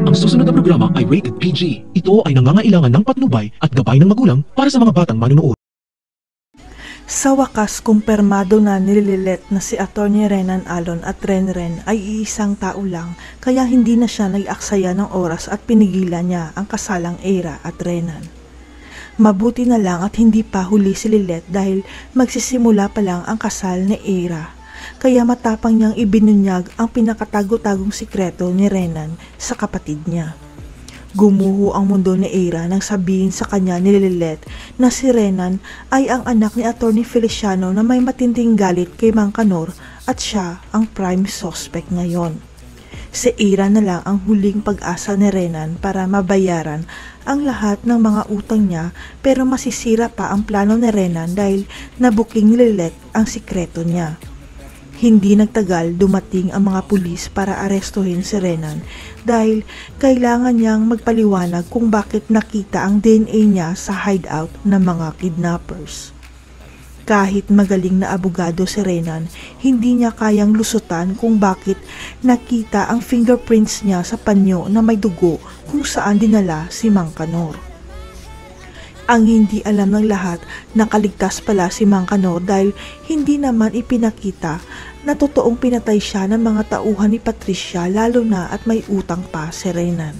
Ang susunod na programa ay rated PG. Ito ay nangangailangan ng patnubay at gabay ng magulang para sa mga batang manunood. Sa wakas, kumpirmado na nililet na si Atty. Renan Alon at Renren ay iisang tao lang, kaya hindi na siya nag-aksaya ng oras at pinigilan niya ang kasalang Eira at Renan. Mabuti na lang at hindi pa huli si Lilet dahil magsisimula pa lang ang kasal ni Eira, kaya matapang niyang ibinunyag ang pinakatago-tagong sikreto ni Renan sa kapatid niya. Gumuho ang mundo ni Eira nang sabihin sa kanya ni Lilet na si Renan ay ang anak ni Atty. Feliciano na may matinding galit kay Mang Kanor at siya ang prime suspect ngayon. Si Eira na lang ang huling pag-asa ni Renan para mabayaran ang lahat ng mga utang niya, pero masisira pa ang plano ni Renan dahil nabuking ni Lilet ang sikreto niya. Hindi nagtagal, dumating ang mga pulis para arestuhin si Renan dahil kailangan niyang magpaliwanag kung bakit nakita ang DNA niya sa hideout ng mga kidnappers. Kahit magaling na abogado si Renan, hindi niya kayang lusutan kung bakit nakita ang fingerprints niya sa panyo na may dugo kung saan dinala si Mang Kanor. Ang hindi alam ng lahat, nakaligtas pala si Mang Kanor dahil hindi naman ipinakita na totoong pinatay siya ng mga tauhan ni Patricia, lalo na at may utang pa si Renan.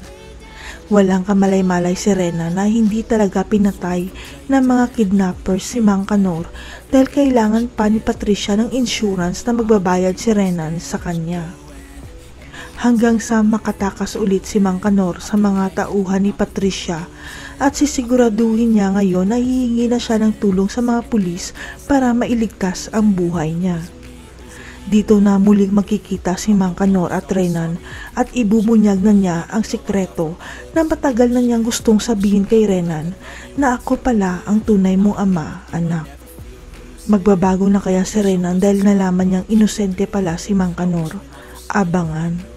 Walang kamalay-malay si Renan na hindi talaga pinatay ng mga kidnappers si Mang Kanor dahil kailangan pa ni Patricia ng insurance na magbabayad si Renan sa kanya. Hanggang sa makatakas ulit si Mang Kanor sa mga tauhan ni Patricia at sisiguraduhin niya ngayon na hihingi na siya ng tulong sa mga pulis para mailigtas ang buhay niya. Dito na muling magkikita si Mang Kanor at Renan at ibubunyag na niya ang sikreto na matagal na niyang gustong sabihin kay Renan na ako pala ang tunay mong ama, anak. Magbabago na kaya si Renan dahil nalaman niyang inosente pala si Mang Kanor? Abangan.